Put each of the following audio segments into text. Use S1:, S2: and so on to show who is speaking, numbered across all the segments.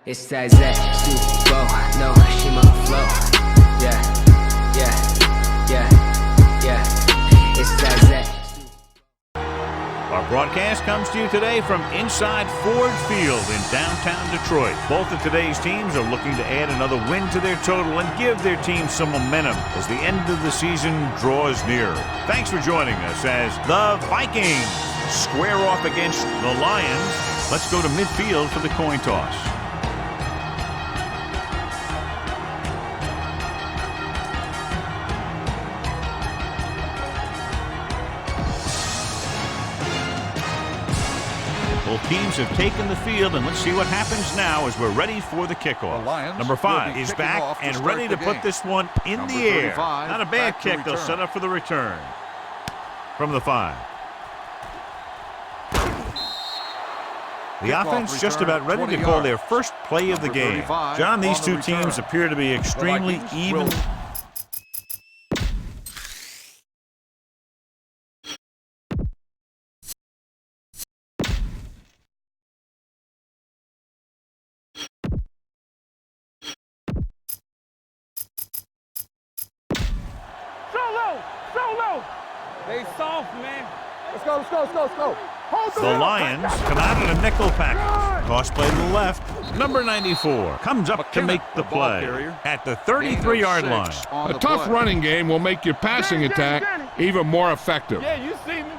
S1: It's that Super Bowl, no, she my flow. Yeah, yeah, yeah, yeah. It's that
S2: Our broadcast comes to you today from inside Ford Field in downtown Detroit. Both of today's teams are looking to add another win to their total and give their team some momentum as the end of the season draws nearer. Thanks for joining us as the Vikings square off against the Lions. Let's go to midfield for the coin toss. Both teams have taken the field, and let's see what happens now as we're ready for the kickoff. Number 5 is back and ready to put this one in the air. Not a bad kick. They'll set up for the return. From the 5. The offense just about ready to call their first play of the game. John, these two teams appear to be extremely even.
S3: They soft, man.
S4: Let's go.
S2: The Lions come out in a nickel package. Cross play to the left. Number 94 comes up to make the play at the 33-yard line.
S5: A tough running game will make your passing attack even more effective.
S3: Yeah, you see me.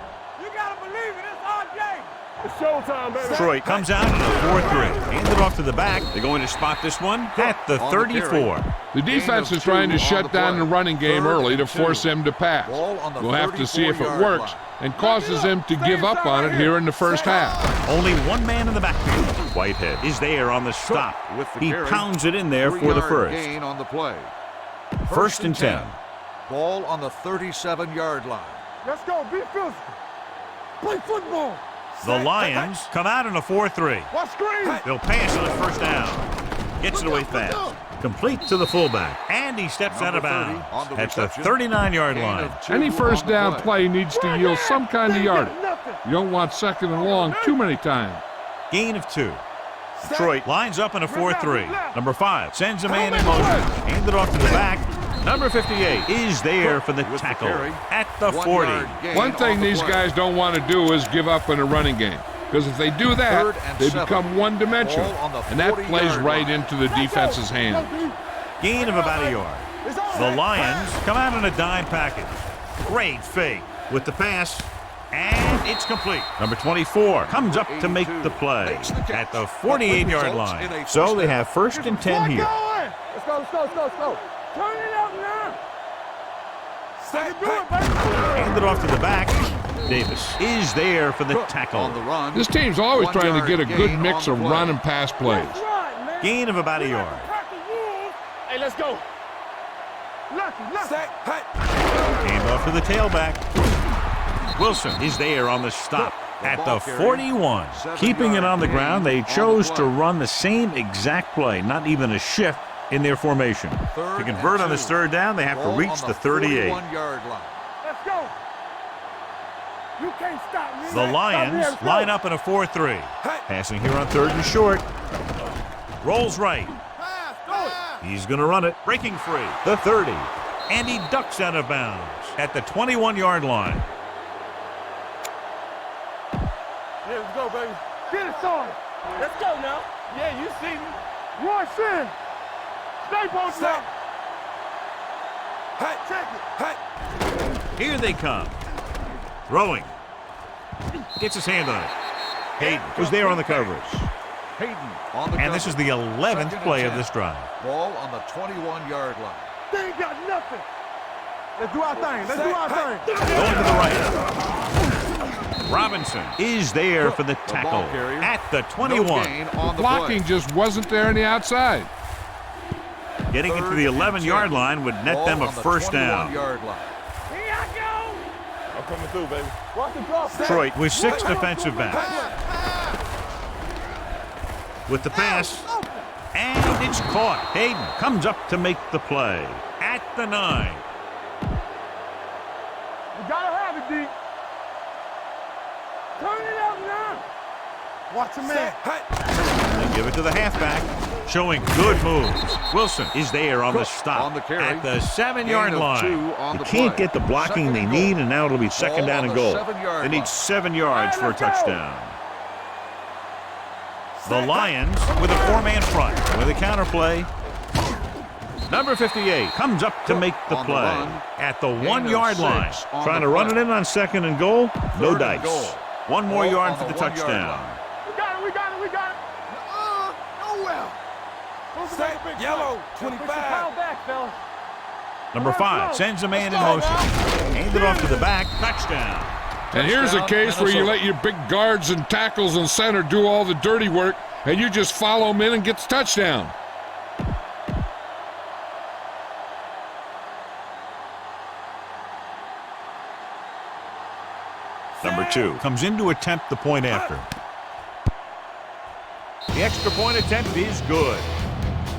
S3: You got to believe it. It's our game. It's showtime, baby.
S2: Detroit comes out in a 4-3. Handed off to the back. They're going to spot this one at the 34.
S5: The defense is trying to shut down the running game early to force them to pass. We'll have to see if it works and causes them to give up on it here in the first half.
S2: Only one man in the backfield. Whitehead is there on the stop. He pounds it in there for the first.
S4: Gain on the play.
S2: First and 10.
S4: Ball on the 37-yard line.
S3: Let's go. Be physical. Play football.
S2: The Lions come out in a 4-3.
S3: Watch screen.
S2: They'll pass on his first down. Gets it away fast. Complete to the fullback. And he steps out of bounds at the 39-yard line.
S5: Any first down play needs to yield some kind of yardage. You don't want second and long too many times.
S2: Gain of 2. Detroit lines up in a 4-3. Number 5 sends a man in motion. Handed off to the back. Number 58 is there for the tackle at the 40.
S5: One thing these guys don't want to do is give up in a running game. Because if they do that, they become one-dimensional, and that plays right into the defense's hands.
S2: Gain of about a yard. The Lions come out in a dime package. Great fake with the pass, and it's complete. Number 24 comes up to make the play at the 48-yard line. So they have first and 10 here.
S4: Let's go.
S3: Turn it up now.
S2: Handed off to the back. Davis is there for the tackle.
S5: This team's always trying to get a good mix of run and pass plays.
S2: Gain of about a yard.
S3: Hey, let's go.
S2: Hand off to the tailback. Wilson is there on the stop at the 41. Keeping it on the ground, they chose to run the same exact play, not even a shift in their formation. To convert on this third down, they have to reach the 38.
S3: Let's go. You can't stop me.
S2: The Lions line up in a 4-3. Passing here on third and short. Rolls right. He's going to run it. Breaking free. The 30. And he ducks out of bounds at the 21-yard line.
S3: Yeah, let's go, baby. Get it started. Let's go now. Yeah, you see me. Rush in. Stay posted up. Check it.
S2: Here they come. Throwing. Gets his hand on it. Hayden was there on the coverage. And this is the 11th play of this drive.
S4: Ball on the 21-yard line.
S3: They ain't got nothing. Let's do our thing.
S2: Going to the right. Robinson is there for the tackle at the 21.
S5: Blocking just wasn't there on the outside.
S2: Getting into the 11-yard line would net them a first down.
S3: Coming through, baby.
S2: Detroit with 6 defensive backs. With the pass, and it's caught. Hayden comes up to make the play at the 9.
S3: You gotta have it, D. Turn it up now. Watch a man.
S2: They give it to the halfback. showing good moves. Wilson is there on the stop
S4: on the carry.
S2: at the 7-yard line.
S4: They
S2: Can't get the blocking they need, and now it'll be second down and goal. They need 7 yards for a touchdown. The Lions with a 4-man front with a counterplay. Number 58 comes up to make the play at the 1-yard line. Trying to run it in on second and goal. No dice. 1 more yard for the touchdown.
S3: We got it. Nowhere. Set, yellow, 25. Back, fellas.
S2: Number 5 sends a man in motion. Hand it off to the back. Touchdown.
S5: And here's a case where you let your big guards and tackles and center do all the dirty work, and you just follow them in and get the touchdown.
S2: Number 2 comes in to attempt the point after. The extra point attempt is good.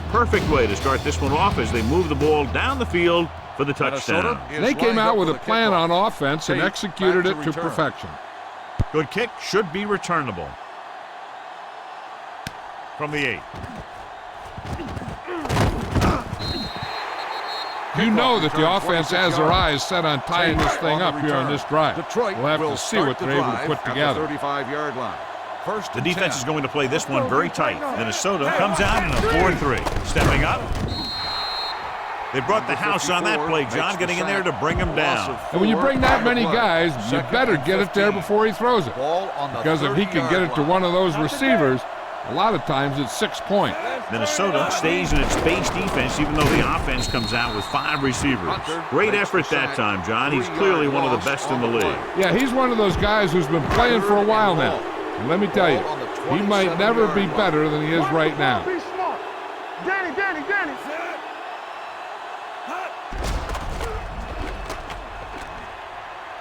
S2: Perfect way to start this one off as they move the ball down the field for the touchdown.
S5: They came out with a plan on offense and executed it to perfection.
S2: Good kick, should be returnable. From the 8.
S5: You know that the offense has their eyes set on tying this thing up here on this drive. We'll have to see what they're able to put together.
S4: 35-yard line.
S2: The defense is going to play this one very tight. Minnesota comes out in a 4-3. Stepping up. They brought the house on that play, John, getting in there to bring him down.
S5: And when you bring that many guys, you better get it there before he throws it. Because if he can get it to one of those receivers, a lot of times it's 6 points.
S2: Minnesota stays in its base defense even though the offense comes out with 5 receivers. Great effort that time, John. He's clearly one of the best in the league.
S5: Yeah, he's one of those guys who's been playing for a while now. And let me tell you, he might never be better than he is right now.
S3: Be smart. Danny.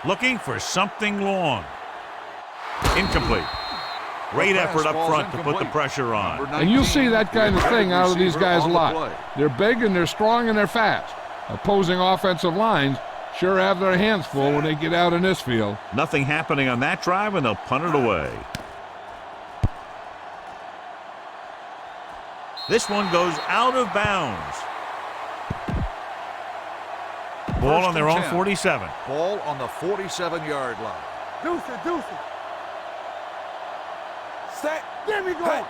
S2: Looking for something long. Incomplete. Great effort up front to put the pressure on.
S5: And you'll see that kind of thing out of these guys a lot. They're big and they're strong and they're fast. Opposing offensive lines sure have their hands full when they get out in this field.
S2: Nothing happening on that drive, and they'll punt it away. This one goes out of bounds. Ball on their own 47.
S4: Ball on the 47-yard line.
S3: Deuce it. Set. There we go.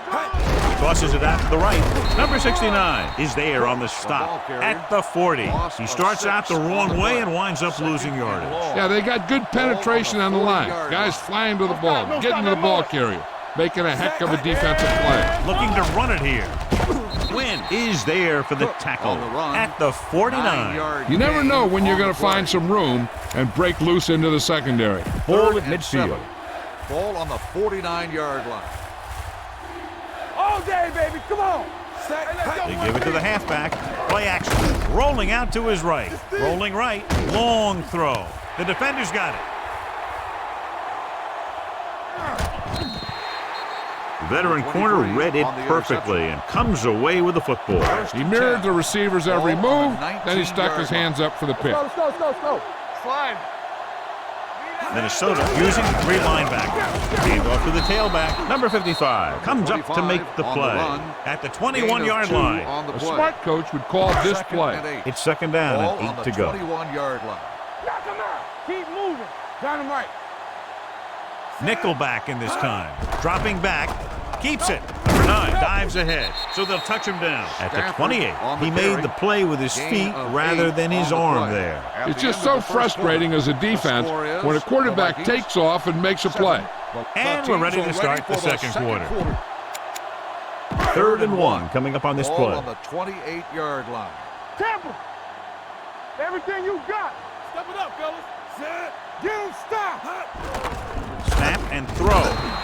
S2: He tosses it out to the right. Number 69 is there on the stop at the 40. He starts out the wrong way and winds up losing yardage.
S5: Yeah, they got good penetration on the line. Guys flying to the ball, getting to the ball carrier, making a heck of a defensive play.
S2: Looking to run it here. Win is there for the tackle at the 49.
S5: You never know when you're going to find some room and break loose into the secondary.
S2: Ball at midfield.
S4: Ball on the 49-yard line.
S3: All day, baby. Come on.
S2: They give it to the halfback. Play action. Rolling out to his right. Rolling right. Long throw. The defender's got it. The veteran corner read it perfectly and comes away with the football.
S5: He mirrored the receivers every move, then he stuck his hands up for the pick.
S3: Go. Slide.
S2: Minnesota using 3 linebackers. Hand off to the tailback. Number 55 comes up to make the play at the 21-yard line.
S5: A smart coach would call this play.
S2: It's second down and 8 to go.
S4: 21-yard line.
S3: Knock him out. Keep moving. Dynamite.
S2: Nickelback in this time. Dropping back. Keeps it. Number 9 dives ahead, so they'll touch him down at the 28. He made the play with his feet rather than his arm there.
S5: It's just so frustrating as a defense when a quarterback takes off and makes a play.
S2: And we're ready to start the second quarter. 3rd and 1 coming up on this play.
S4: On the 28-yard line.
S3: Tampa. Everything you got. Step it up, fellas. Set. Get him stopped.
S2: Snap and throw.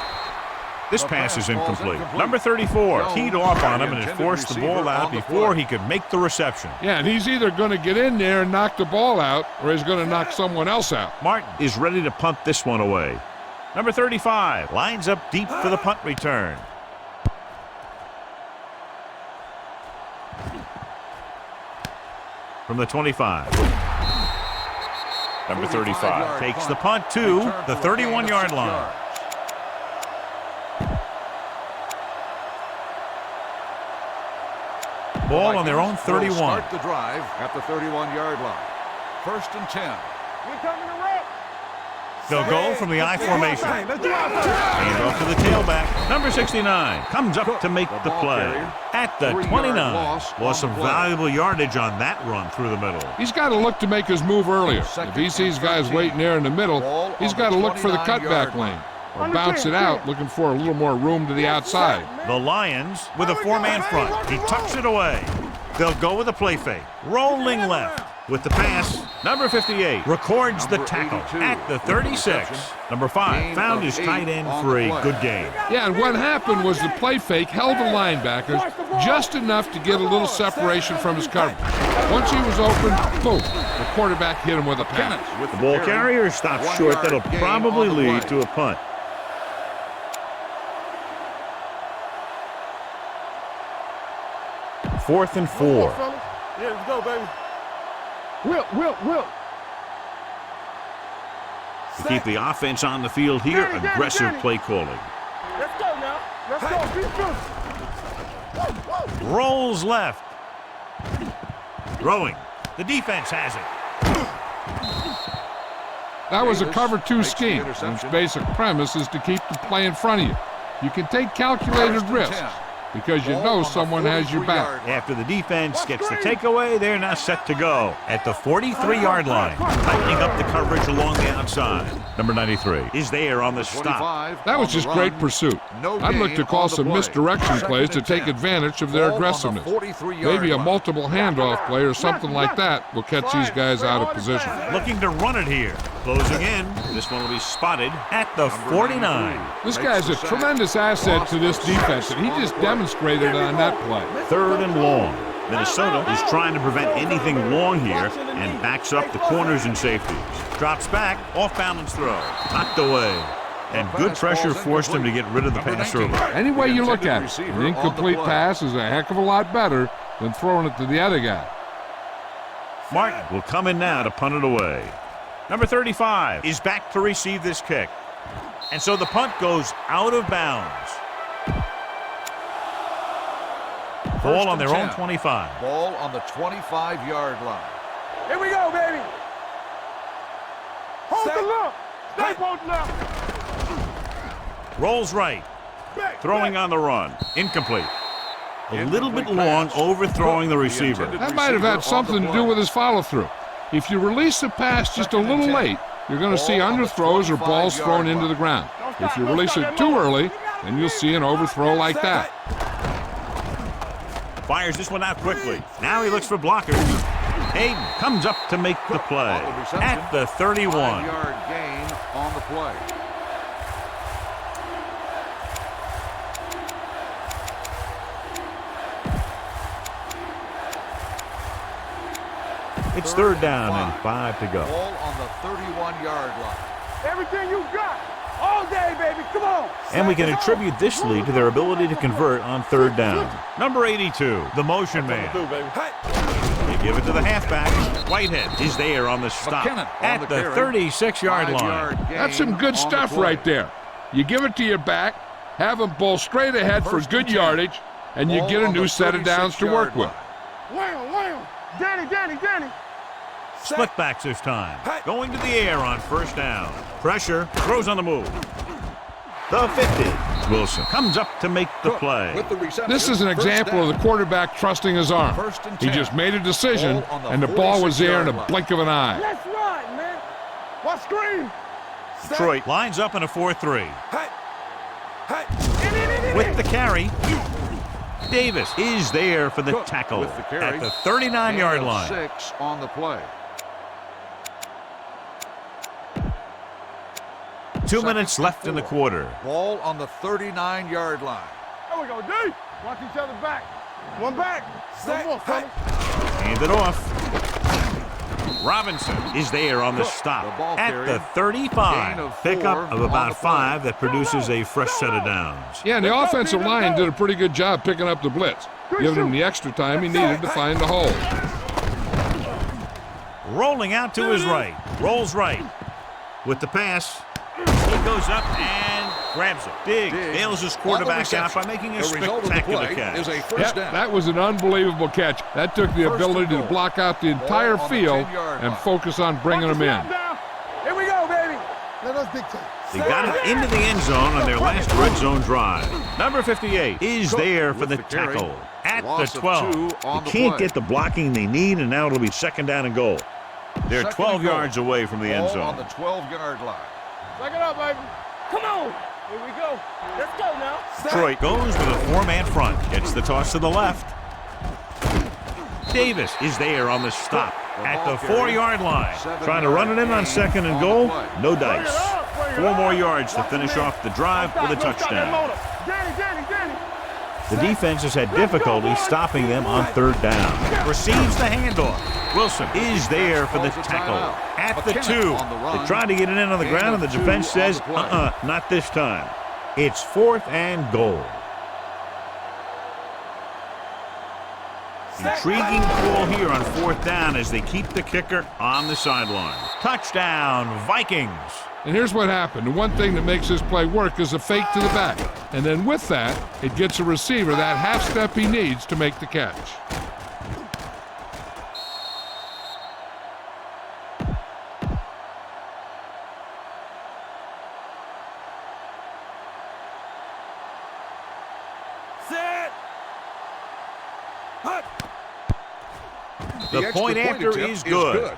S2: This pass is incomplete. Number 34 teed off on him and has forced the ball out before he could make the reception.
S5: Yeah, and he's either going to get in there and knock the ball out or he's going to knock someone else out.
S2: Martin is ready to punt this one away. Number 35 lines up deep for the punt return. From the 25. Number 35 takes the punt to the 31-yard line. Ball on their own 31.
S4: Start the drive at the 31-yard line. 1st and 10.
S3: We coming to rock.
S2: They'll go from the I formation. Hand off to the tailback. Number 69 comes up to make the play. At the 29. Lost some valuable yardage on that run through the middle.
S5: He's got to look to make his move earlier. If he sees guys waiting there in the middle, he's got to look for the cutback lane. Or bounce it out, looking for a little more room to the outside.
S2: The Lions with a 4-man front. He tucks it away. They'll go with a play fake. Rolling left. With the pass, number 58 records the tackle at the 36. Number 5 found his tight end for a good game.
S5: Yeah, and what happened was the play fake held the linebackers just enough to get a little separation from his coverage. Once he was open, boom, the quarterback hit him with a pass.
S2: The ball carrier stops short. That'll probably lead to a punt. Fourth and 4.
S3: Yeah, let's go, baby. Will.
S2: To keep the offense on the field here, aggressive play calling.
S3: Let's go now. Let's go.
S2: Rolls left. Throwing. The defense has it.
S5: That was a cover 2 scheme, whose basic premise is to keep the play in front of you. You can take calculated risks, because you know someone has your back.
S2: After the defense gets the takeaway, they're now set to go at the 43-yard line, tightening up the coverage along the outside. Number 93 is there on the stop.
S5: That was just great pursuit. I'd look to call some misdirection plays to take advantage of their aggressiveness. Maybe a multiple handoff play or something like that will catch these guys out of position.
S2: Looking to run it here. Closing in. This one will be spotted at the 49.
S5: This guy's a tremendous asset to this defense, and he just demonstrated on that play.
S2: 3rd and long. Minnesota is trying to prevent anything long here and backs up the corners and safeties. Drops back, off balance throw. Knocked away. And good pressure forced him to get rid of the pass early.
S5: Any way you look at it, an incomplete pass is a heck of a lot better than throwing it to the other guy.
S2: Martin will come in now to punt it away. Number 35 is back to receive this kick. And so the punt goes out of bounds. Ball on their own 25.
S4: Ball on the 25-yard line.
S3: Here we go, baby. Hold the left. Stay hold left.
S2: Rolls right. Throwing on the run. Incomplete. A little bit long, overthrowing the receiver.
S5: That might have had something to do with his follow-through. If you release the pass just a little late, you're going to see underthrows or balls thrown into the ground. If you release it too early, then you'll see an overthrow like that.
S2: Fires this one out quickly. Now he looks for blockers. Hayden comes up to make the play at the 31.
S4: 5-yard gain on the play.
S2: It's 3rd down and 5 to go.
S4: Ball on the 31-yard line.
S3: Everything you got. All day, baby. Come on.
S2: And we can attribute this lead to their ability to convert on 3rd down. Number 82, the motion man. They give it to the halfback. Whitehead is there on the stop at the 36-yard line.
S5: That's some good stuff right there. You give it to your back, have him bowl straight ahead for good yardage, and you get a new set of downs to work with.
S3: Wham. Danny.
S2: Split backs this time. Going to the air on 1st down. Pressure, throws on the move. The 50. Wilson comes up to make the play.
S5: This is an example of the quarterback trusting his arm. He just made a decision, and the ball was there in a blink of an eye.
S3: Let's run, man. What screen?
S2: Detroit lines up in a 4-3. With the carry, Davis is there for the tackle at the 39-yard line.
S4: 6 on the play.
S2: 2 minutes left in the quarter.
S4: Ball on the 39-yard line.
S3: There we go, D. Watch each other back. One back.
S4: Set.
S3: No more, fellas.
S2: Hand it off. Robinson is there on the stop at the 35. Pickup of about 5 that produces a fresh set of downs.
S5: Yeah, and the offensive line did a pretty good job picking up the blitz, giving him the extra time he needed to find the hole.
S2: Rolling out to his right. Rolls right. With the pass, he goes up and Grabs it. Diggs bails his quarterback out by making a spectacular catch.
S5: Yep, that was an unbelievable catch. That took the ability to block out the entire field and focus on bringing them in.
S3: Here we go, baby.
S2: They got it into the end zone on their last red zone drive. Number 58 is there for the tackle at the 12.
S6: They can't get the blocking they need, and now it'll be second down and goal.
S2: They're 12 yards away from the end zone.
S4: On the 12-yard line.
S3: Check it out, baby. Come on. Here we go. Let's go now.
S2: Detroit goes with a four-man front. Gets the toss to the left. Davis is there on the stop at the 4-yard line.
S6: Trying to run it in on second and goal, no dice.
S2: 4 more yards to finish off the drive with a touchdown. The defense has had difficulty stopping them on third down. Receives the handoff. Wilson is there for the tackle at the 2.
S6: They tried to get it in on the ground, and the defense says, not this time.
S2: It's 4th and goal. Intriguing call here on 4th down as they keep the kicker on the sideline. Touchdown, Vikings.
S5: And here's what happened. The one thing that makes this play work is a fake to the back. And then with that, it gets a receiver that half step he needs to make the catch.
S3: Set. Hut.
S2: The point after is good.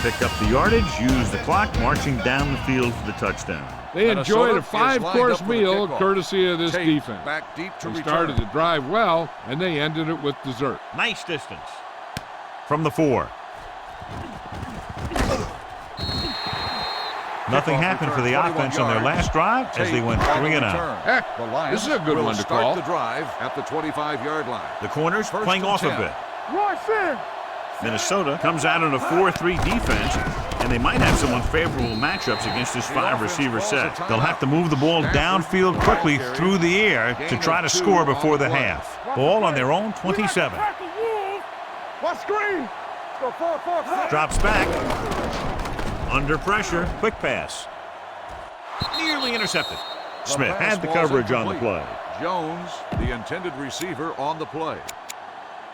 S2: Pick up the yardage, use the clock, marching down the field for the touchdown.
S5: They enjoyed a 5-course meal courtesy of this defense.
S4: Back deep to
S5: They started the drive well, and they ended it with dessert.
S2: Nice distance. From the 4. Nothing happened for the offense on their last drive as they went 3 and out.
S5: Heck, this is a good one to call.
S4: The drive at the 25-yard line.
S2: The corners playing off a bit.
S3: Rush in.
S2: Minnesota comes out in a 4-3 defense, and they might have some unfavorable matchups against this 5-receiver set. They'll have to move the ball downfield quickly through the air to try to score before the half. Ball on their own 27.
S3: What screen? Go forward.
S2: Drops back. Under pressure. Quick pass. Nearly intercepted.
S6: Smith had the coverage on the play.
S4: Jones, the intended receiver, on the play.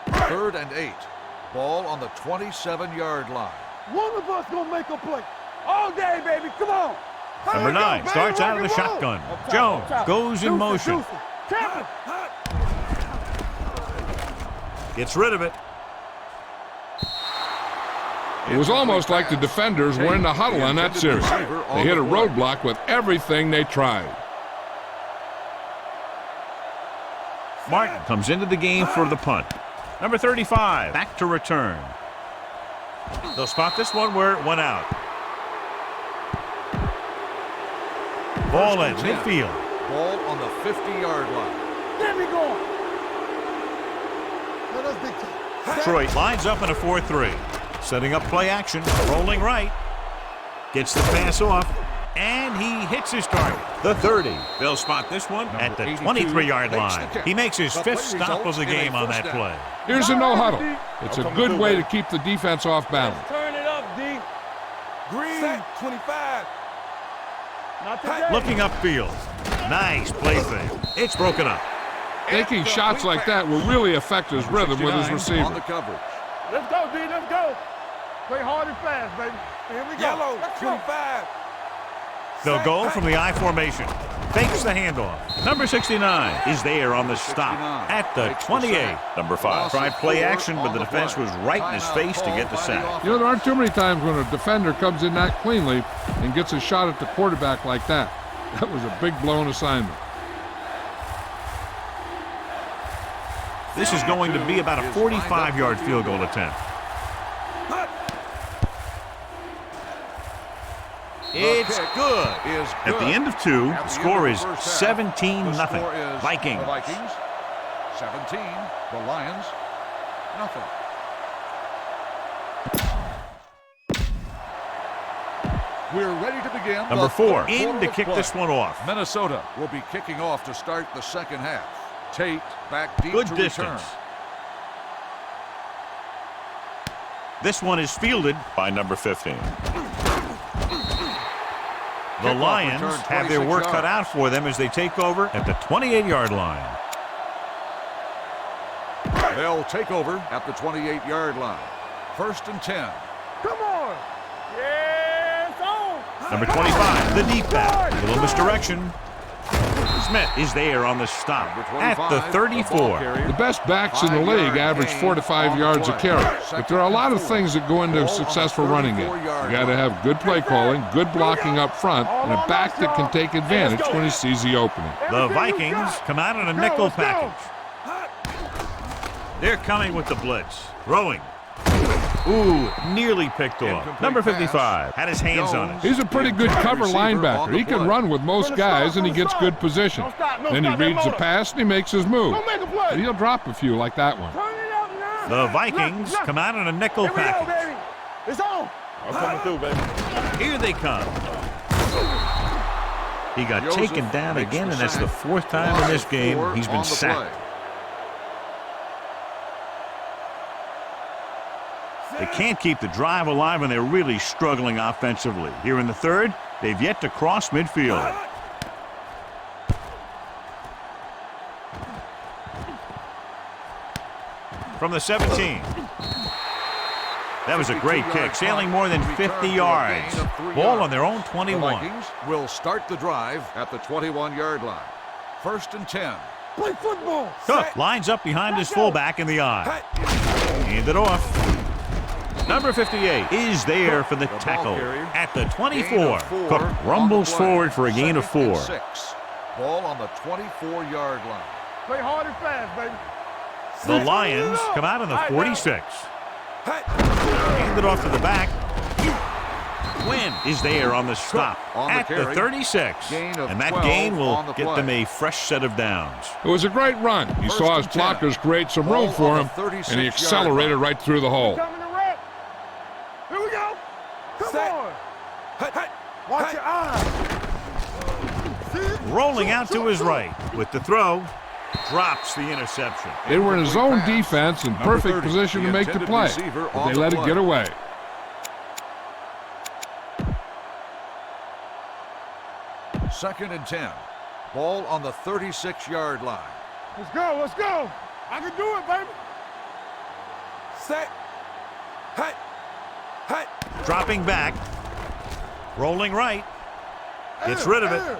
S4: 3rd and 8. Ball on the 27-yard line.
S3: One of us gonna make a play. All day, baby. Come on.
S2: Number 9 starts out of the shotgun. Jones goes in motion. Gets rid of it.
S5: It was almost like the defenders were in the huddle on that series. They hit a roadblock with everything they tried.
S2: Martin comes into the game for the punt. Number 35, back to return. They'll spot this one where it went out. Ball in midfield.
S4: Ball on the 50-yard line.
S3: There we go.
S2: Detroit lines up in a 4-3. Setting up play action, rolling right. Gets the pass off, and he hits his target. The 30. They'll spot this one at the 23-yard line. He makes his 5th stop of the game on that play.
S5: Here's a no-huddle. It's a good way to keep the defense off balance.
S3: Turn it up, D. Green. Set 25. Not today.
S2: Looking upfield. Nice play fake. It's broken up.
S5: Taking shots like that will really affect his rhythm with his
S4: On
S5: receiver.
S4: the coverage.
S3: Let's go, D. Let's go. Play hard and fast, baby. Here we go. Yellow, 25.
S2: They'll go from the I formation. Fakes the handoff. Number 69 is there on the stop at the 28. Number 5 tried play action, but the defense was right in his face to get the sack.
S5: You know, there aren't too many times when a defender comes in that cleanly and gets a shot at the quarterback like that. That was a big blown assignment.
S2: This is going to be about a 45-yard field goal attempt. It's good. At the end of 2, the score is 17-0. Vikings.
S4: 17. The Lions, nothing. We're ready to begin.
S2: Number 4 in to kick this one off.
S4: Minnesota will be kicking off to start the second half. Tate back deep
S2: Good
S4: to
S2: distance.
S4: return.
S2: This one is fielded by number 15. The Lions have their work cut out for them as they take over at the 28-yard line.
S4: They'll take over at the 28-yard line. 1st and 10.
S3: Come on. Yeah, it's on.
S2: Number 25, the deep back. A little misdirection. Smith is there on the stop at the 34.
S5: The best backs in the league average 4 to 5 yards a carry. But there are a lot of things that go into a successful running game. You got to have good play calling, good blocking up front, and a back that can take advantage when he sees the opening.
S2: The Vikings come out in a nickel package. They're coming with the blitz. Throwing. Ooh, nearly picked off. Number 55 had his hands on it.
S5: He's a pretty good cover linebacker. He can run with most guys, and he gets good position. Then he reads the pass, and he makes his move. And he'll drop a few like that one.
S2: The Vikings come out in a nickel package.
S3: It's on. I'm coming through, baby.
S2: Here they come. He got taken down again, and that's the 4th time in this game he's been sacked. They can't keep the drive alive, and they're really struggling offensively. Here in the 3rd, they've yet to cross midfield. From the 17. That was a great kick, sailing more than 50 yards. Ball on their own 21.
S4: The Vikings will start the drive at the 21-yard line. 1st and 10.
S3: Play football.
S2: Cook lines up behind his fullback in the eye. Hand it off. Number 58 is there for the tackle at the 24. Cook rumbles forward for a gain of 4.
S4: Ball on the 24-yard line.
S3: Play hard and fast, baby.
S2: The Lions come out in the 46. Hand it off to the back. Quinn is there on the stop at the 36. And that gain will get them a fresh set of downs.
S5: It was a great run. He saw his blockers create some room for him, and he accelerated right through the hole.
S3: Here we go. Come on. Watch your eyes.
S2: Rolling out to his right with the throw. Drops the interception.
S5: They were in a zone defense in perfect position to make the play, but they let it get away.
S4: Second and 10. Ball on the 36-yard line.
S3: Let's go. Let's go. I can do it, baby. Set. Hey. Hey.
S2: Dropping back. Rolling right. Gets rid of it.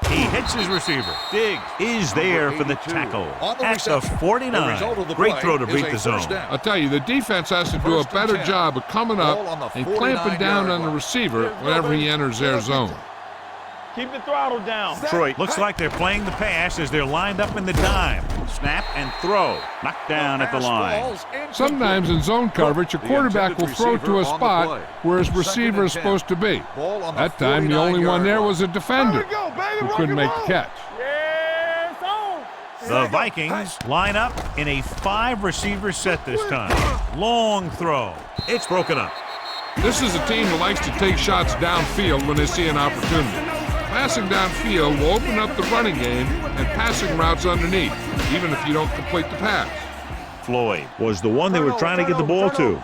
S2: He hits his receiver. Diggs is there for the tackle at the 49. Great throw to beat the zone.
S5: I'll tell you, the defense has to do a better job of coming up and clamping down on the receiver whenever he enters their zone.
S3: Keep the throttle down.
S2: Detroit looks like they're playing the pass as they're lined up in the dime. Snap and throw. Knocked down at the line.
S5: Sometimes in zone coverage, a quarterback will throw to a spot where his receiver is supposed to be. That time, the only one there was a defender who couldn't make the catch.
S2: The Vikings line up in a 5-receiver set this time. Long throw. It's broken up.
S5: This is a team that likes to take shots downfield when they see an opportunity. Passing downfield will open up the running game and passing routes underneath, even if you don't complete the pass.
S2: Floyd was the one they were trying to get the ball to.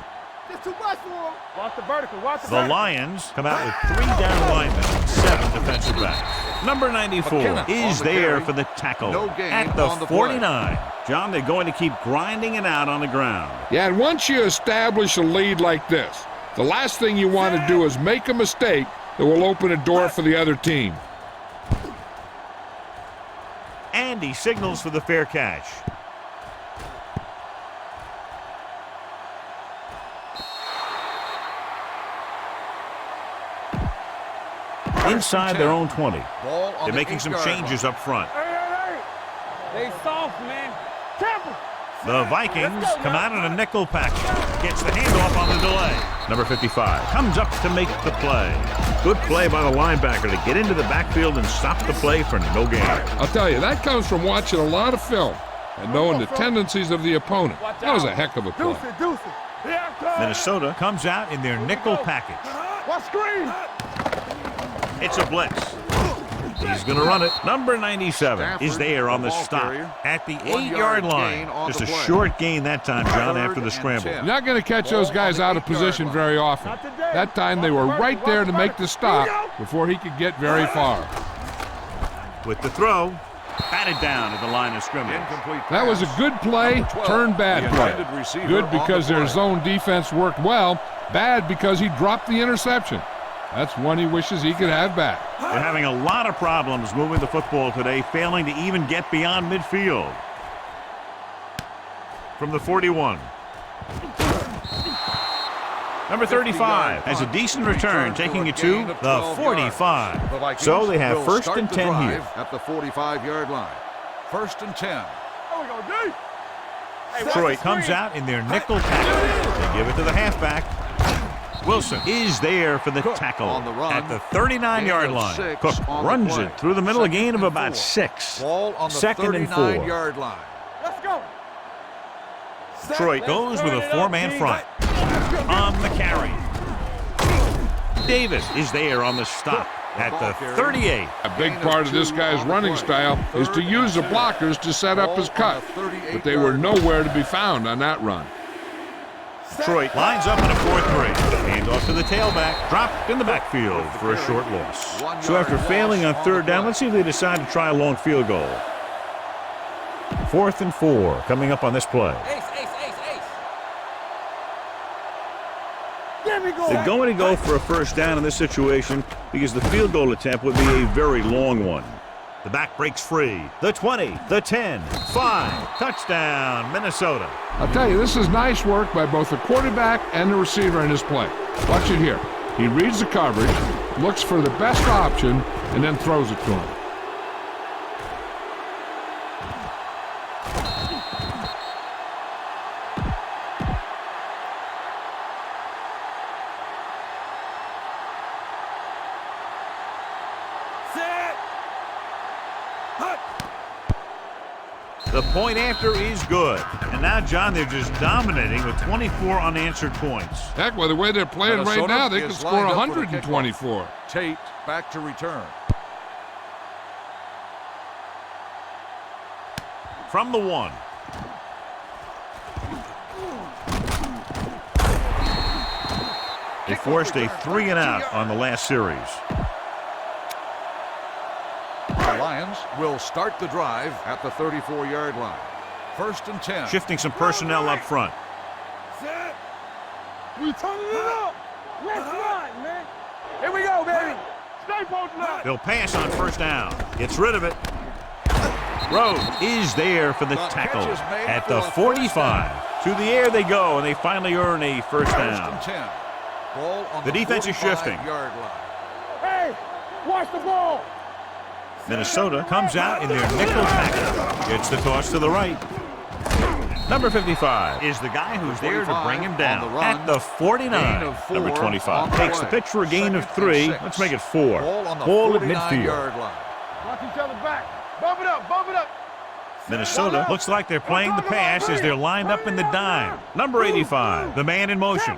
S3: That's too much for him. Watch the vertical. Watch the
S2: The
S3: vertical. Lions
S2: come out with 3 down linemen, 7 defensive backs. Number 94 is there for the tackle at the 49. John, they're going to keep grinding it out on the ground.
S5: Yeah, and once you establish a lead like this, the last thing you want to do is make a mistake that will open a door for the other team.
S2: And he signals for the fair catch. Inside their own 20. They're making some changes up front.
S3: Hey. They soft, man. Careful.
S2: The Vikings come out in a nickel package. Gets the handoff on the delay. Number 55 comes up to make the play. Good play by the linebacker to get into the backfield and stop the play for no gain.
S5: I'll tell you, that comes from watching a lot of film and knowing the tendencies of the opponent. That was a heck of a play.
S3: Deuce it.
S2: Minnesota comes out in their nickel package.
S3: What screen?
S2: It's a blitz. He's going to run it. Number 97 is there on the stop at the 8-yard line. Just a short gain that time, John, after the scramble.
S5: You're not going to catch those guys out of position very often. That time they were right there to make the stop before he could get very far.
S2: With the throw, batted down at the line of scrimmage.
S5: That was a good play, turned bad play. Good because their zone defense worked well, bad because he dropped the interception. That's one he wishes he could have back.
S2: They're having a lot of problems moving the football today, failing to even get beyond midfield. From the 41. Number 35 has a decent return, taking it to the 45. So they have first and 10 here.
S4: At the 45-yard line. First and 10.
S2: Detroit comes out in their nickel tackle. They give it to the halfback. Wilson is there for the tackle at the 39-yard line. Cook runs it through the middle, a gain of about 6.
S4: Ball on the
S2: Second and 4.
S4: 39-yard line.
S3: Let's go.
S2: Detroit goes with a 4-man front. On the carry. Davis is there on the stop at the 38.
S5: A big part of this guy's running style is to use the blockers to set up his cut, but they were nowhere to be found on that run.
S2: Detroit lines up in a 4-3. Hand off to the tailback. Dropped in the backfield for a short loss.
S6: So after failing on third down, let's see if they decide to try a long field goal.
S2: 4th and 4 coming up on this play.
S6: They're going to go for a first down in this situation because the field goal attempt would be a very long one.
S2: The back breaks free. The 20, the 10, 5. Touchdown, Minnesota.
S5: I'll tell you, this is nice work by both the quarterback and the receiver in his play. Watch it here. He reads the coverage, looks for the best option, and then throws it to him.
S2: The point after is good. And now, John, they're just dominating with 24 unanswered points.
S5: Heck, with the way they're playing right now, they could score 124.
S4: Tate back to return.
S2: From the 1. They forced a 3-and-out on the last series.
S4: The Lions will start the drive at the 34-yard line. First and 10.
S2: Shifting some personnel up front.
S3: We turning it up. Let's run, man. Here we go, baby. Stay posted up.
S2: They'll pass on first down. Gets rid of it. Rhodes is there for the tackle at the 45. To the air they go, and they finally earn a first down.
S4: First and 10. Ball on
S2: The defense is shifting.
S4: 45-yard line.
S3: Hey, watch the ball.
S2: Minnesota comes out in their nickel tackle. Gets the toss to the right. Number 55 is the guy who's there to bring him down at the 49. Number 25 takes the pitch for a gain of 3. Let's make it 4. Ball at midfield.
S3: Watch each other back. Bump it up, bump it up.
S2: Minnesota looks like they're playing the pass as they're lined up in the dime. Number 85, the man in motion.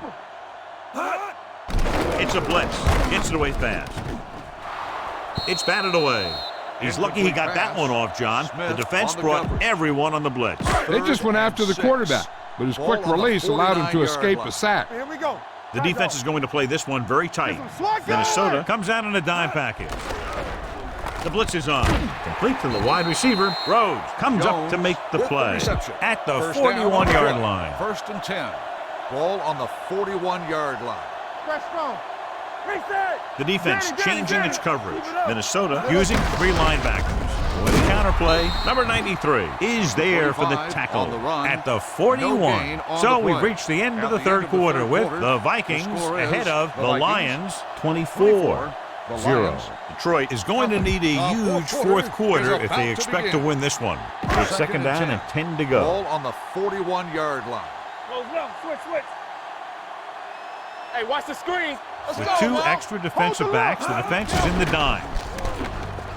S2: It's a blitz. Gets it away fast. It's batted away. He's lucky he got that one off, John. The defense brought everyone on the blitz.
S5: They just went after the quarterback, but his quick release allowed him to escape a sack.
S3: Here we go.
S2: The defense is going to play this one very tight. Minnesota comes out in a dime package. The blitz is on. Complete to the wide receiver. Rhodes comes up to make the play at the 41-yard line.
S4: First and 10. Ball on the 41-yard line.
S3: Press strong. Reset.
S2: The defense changing its coverage. Minnesota using 3 linebackers. With a counterplay, number 93 is there for the tackle at the 41. So we've reached the end of the third quarter with the Vikings ahead of the Lions 24-0. Detroit is going to need a huge fourth quarter if they expect to win this one. With second down and 10 to go.
S4: Ball on the 41-yard line.
S3: Close it up. Switch, switch. Hey, watch the screen.
S2: With 2 extra defensive backs, the defense is in the dime.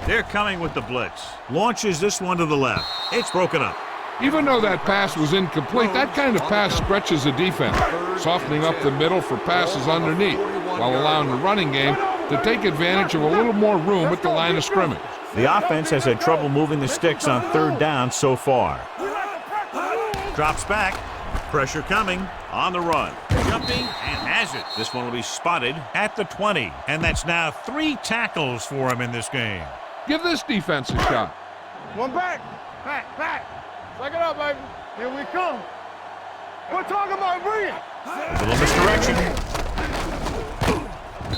S2: They're coming with the blitz. Launches this one to the left. It's broken up.
S5: Even though that pass was incomplete, that kind of pass stretches the defense, softening up the middle for passes underneath, while allowing the running game to take advantage of a little more room at the line of scrimmage.
S2: The offense has had trouble moving the sticks on third down so far. Drops back. Pressure coming. on the run. Jumping and has it. This one will be spotted at the 20. And that's now 3 tackles for him in this game.
S5: Give this defense a shot.
S3: One back. Back. Take it up, baby. Here we come. We're talking about bringing.
S2: A little misdirection.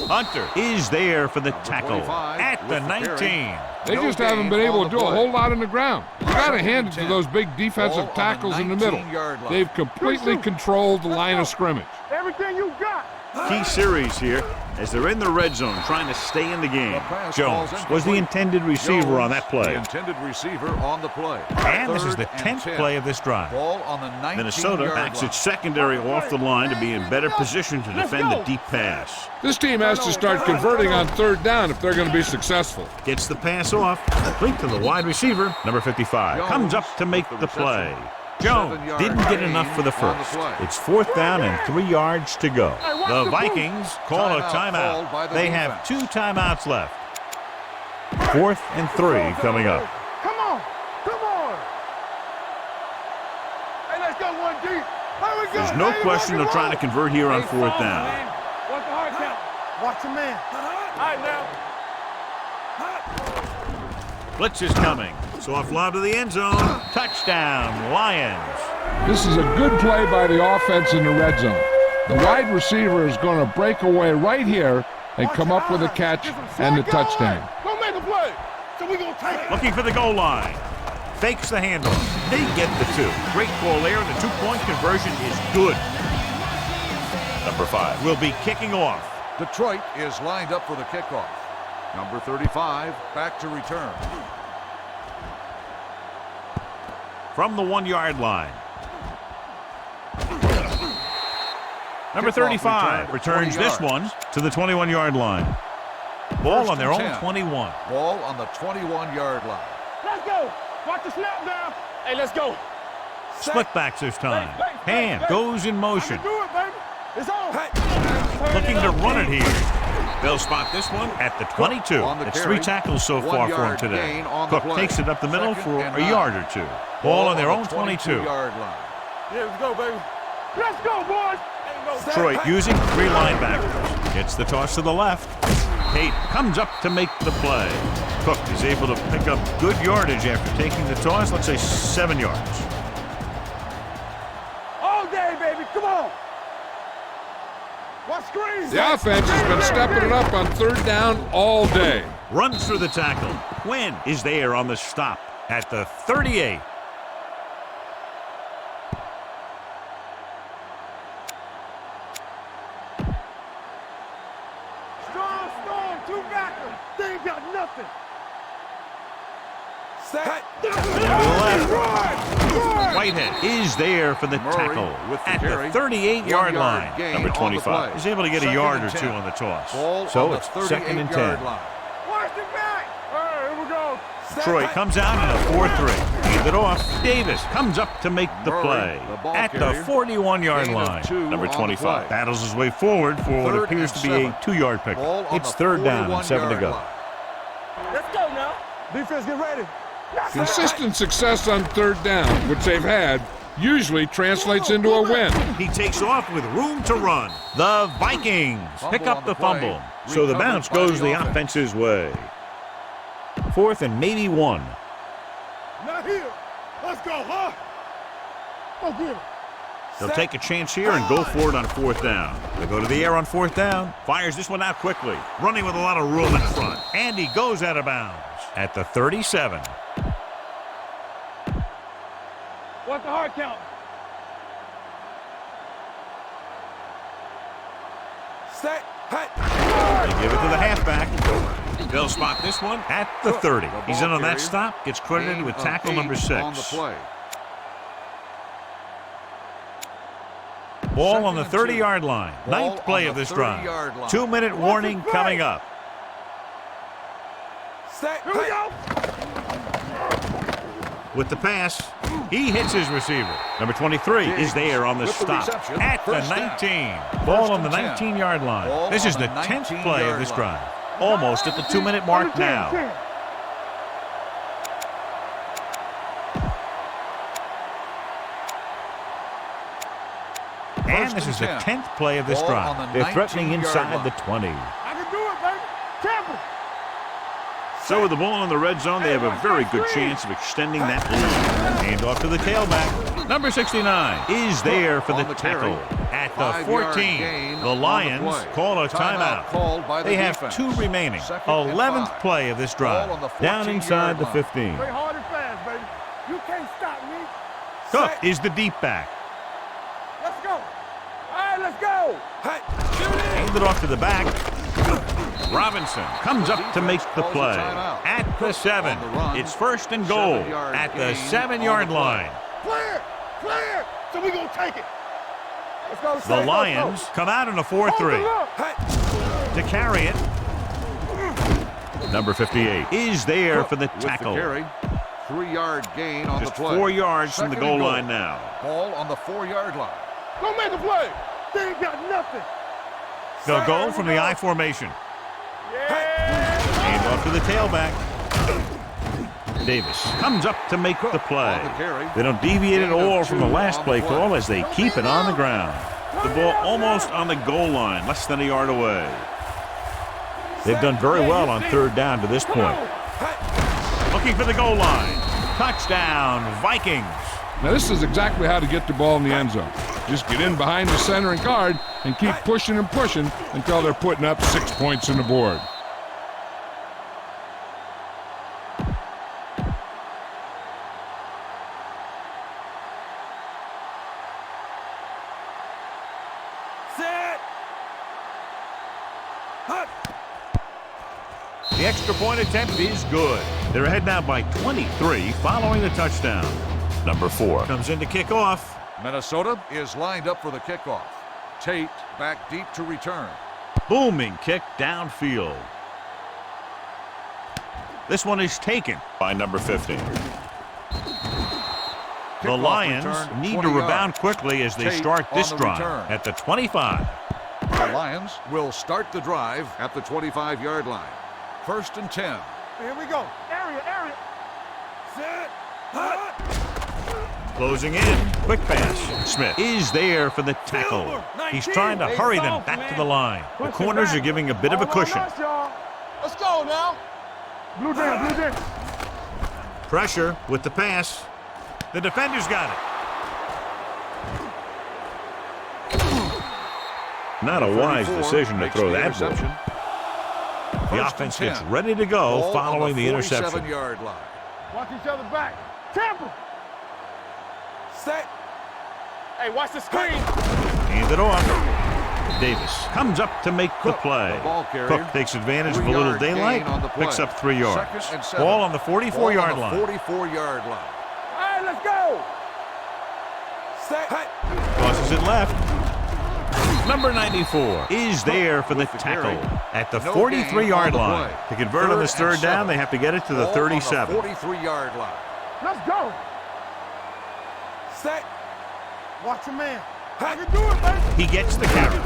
S2: Hunter is there for the tackle at the 19.
S5: They just haven't been able to do a whole lot on the ground. You got to hand it to those big defensive tackles in the middle. They've completely controlled the line of scrimmage.
S3: Everything you got.
S6: Key series here as they're in the red zone trying to stay in the game. Jones was the intended receiver on that play.
S4: The intended receiver on the play.
S2: And this is the 10th play of this drive.
S4: Ball on the 19-yard
S6: Minnesota backs its secondary off the line to be in better position to defend the deep pass.
S5: This team has to start converting on 3rd down if they're going to be successful.
S2: Gets the pass off, complete to the wide receiver, number 55. Comes up to make the play. Jones didn't get enough for the first. It's 4th down and 3 yards to go. The Vikings call a timeout. They have 2 timeouts left. 4th and 3 coming up.
S3: Come on. Hey, let's go 1 deep.
S6: There's no question they're trying to convert here on 4th down.
S3: Watch the hard count. Watch the man. All right, now.
S2: Blitz is coming. Soft lob to the end zone. Touchdown, Lions.
S5: This is a good play by the offense in the red zone. The wide receiver is going to break away right here and come up with a catch and the touchdown.
S3: Don't make a play. So we're going to take it.
S2: Looking for the goal line. Fakes the handoff. They get the 2. Great call there. The 2-point conversion is good. Number 5 will be kicking off.
S4: Detroit is lined up for the kickoff. Number 35 back to return.
S2: From the 1-yard line. Number 35 returns this one to the 21-yard line. Ball on their own 21.
S4: Ball on the 21-yard line.
S3: Let's go. Watch the snap down. Hey, let's go.
S2: Split backs this time. Hand goes in motion.
S3: Do it, baby. It's on.
S2: Looking to run it here. They'll spot this one at the 22. It's 3 tackles so far for him today. Cook takes it up the middle for a yard or 2. Ball on their own 22.
S3: Yeah, let's go, baby. Let's go, boys.
S2: Detroit using 3 linebackers. Gets the toss to the left. Tate comes up to make the play. Cook is able to pick up good yardage after taking the toss, let's say 7 yards.
S3: All day, baby. Come on. Watch screens.
S5: The offense has been stepping it up on 3rd down all day.
S2: Runs through the tackle. Quinn is there on the stop at the 38.
S3: Strong, 2 backers. They ain't got nothing. Set.
S2: Whitehead is there for the tackle at the 38-yard line. Number 25 is able to get a yard or 2 on the toss. So it's 2nd and 10.
S3: Watch the back. All right, here we go.
S2: Detroit comes out in a 4-3. Hand it off. Davis comes up to make the play at the 41-yard line. Number 25 battles his way forward for what appears to be a 2-yard pickup. It's 3rd down and 7 to go.
S3: Let's go now. Defense, get ready.
S5: Consistent success on 3rd down, which they've had, usually translates into a win.
S2: He takes off with room to run. The Vikings pick up the fumble.
S6: So the bounce goes the offense's way. 4th and maybe 1.
S3: Not here. Let's go, huh? Go get him.
S2: They'll take a chance here and go for it on 4th down. They go to the air on 4th down. Fires this one out quickly. Running with a lot of room in front. And he goes out of bounds at the 37.
S3: Watch the hard count. Set. Hut.
S2: They give it to the halfback. They'll spot this one at the 30. He's in on that stop. Gets credited with tackle number 6. Ball on the 30-yard line. 9th play of this drive. 2-minute warning coming up.
S3: Set. Here we go.
S2: With the pass, he hits his receiver. Number 23 is there on the stop at the 19. Ball on the 19-yard line. This is the 10th play of this drive. Almost at the 2-minute mark now. And this is the 10th play of this drive. They're threatening inside the 20.
S3: I can do it, baby. Tampa.
S6: So with the ball in the red zone, they have a very good chance of extending that lead.
S2: Hand off to the tailback. Number 69 is there for the tackle. At the 14, the Lions call a timeout. They have 2 remaining. 11th play of this drive. Down inside the 15.
S3: Play hard and fast, baby. You can't stop me.
S2: Cook is the deep back.
S3: Let's go. All right, let's go.
S2: Hand it off to the back. Robinson comes up to make the play. At the 7, it's first and goal at the 7-yard line.
S3: Clear. So we're going to take it. Let's go.
S2: The Lions come out in a 4-3. To carry it, number 58 is there for the tackle.
S4: 3-yard gain on
S2: Just
S4: the play.
S2: 4 yards from the goal line now.
S4: Ball on the 4-yard line.
S3: Don't make a play. They ain't got nothing.
S2: They'll go from the I formation. Hand off to the tailback. Davis comes up to make the play. They don't deviate at all from the last play call as they keep it on the ground. The ball almost on the goal line, less than a yard away. They've done very well on 3rd down to this point. Looking for the goal line. Touchdown, Vikings.
S5: Now, this is exactly how to get the ball in the end zone. Just get in behind the center and guard and keep pushing and pushing until they're putting up 6 points on the board.
S2: The extra point attempt is good. They're ahead now by 23 following the touchdown. Number 4 comes in to kick off.
S4: Minnesota is lined up for the kickoff. Tate back deep to return.
S2: Booming kick downfield. This one is taken by number 15. The Lions need to rebound quickly as they start this drive at the 25.
S4: The Lions will start the drive at the 25-yard line. 1st and 10.
S3: Here we go. Area. Set.
S2: Closing in. Quick pass. Smith is there for the tackle. He's trying to hurry them back to the line. The corners are giving a bit of a cushion.
S3: Let's go now. Blue down.
S2: Pressure with the pass. The defender's got it. Not a wise decision to throw that ball. The offense gets ready to go following the interception.
S4: 47-yard line.
S3: Watch each other back. Tampa. Set. Hey, watch the screen.
S2: Hand it off. Davis comes up to make the play. Cook takes advantage of a little daylight, picks up 3 yards. Ball on the 44-yard line.
S4: 44-yard line.
S3: All right, let's go. Set.
S2: Tosses it left. Number 94 is there for the tackle at the 43-yard line. To convert on this 3rd down, they have to get it to the 37.
S4: 43-yard line.
S3: Let's go. Set. Watch your man. I can do it, baby.
S2: He gets the carry.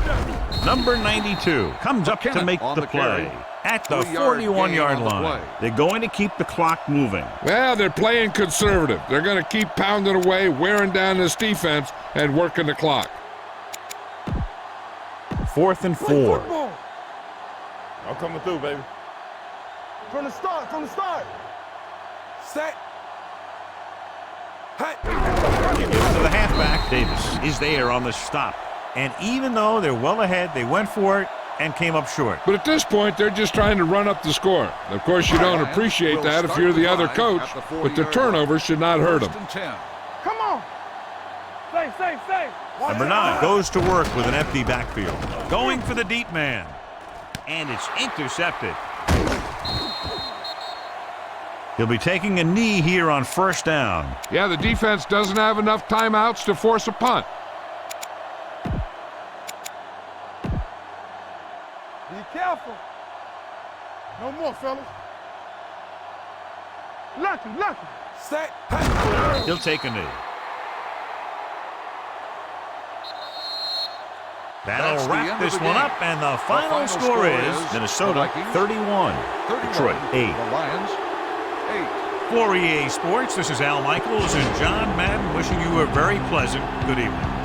S2: Number 92 comes up to make the play at the 41-yard line. They're going to keep the clock moving.
S5: Well, they're playing conservative. They're going to keep pounding away, wearing down this defense, and working the clock.
S2: 4th and 4.
S3: I'm coming through, baby. From the start. Set.
S2: He gives it to the halfback. Davis is there on the stop. And even though they're well ahead, they went for it and came up short.
S5: But at this point, they're just trying to run up the score. Of course, you don't appreciate that if you're the other coach, but the turnover should not hurt them.
S3: Come on. Safe.
S2: Number 9 goes to work with an empty backfield. Going for the deep man. And it's intercepted. He'll be taking a knee here on 1st down.
S5: Yeah, the defense doesn't have enough timeouts to force a punt.
S3: Be careful. No more, fellas. Lucky. Set.
S2: He'll take a knee. That'll wrap this one up, and the final score is Minnesota 31, Detroit 8.
S4: The Lions 8.
S2: For EA Sports, this is Al Michaels and John Madden wishing you a very pleasant good evening.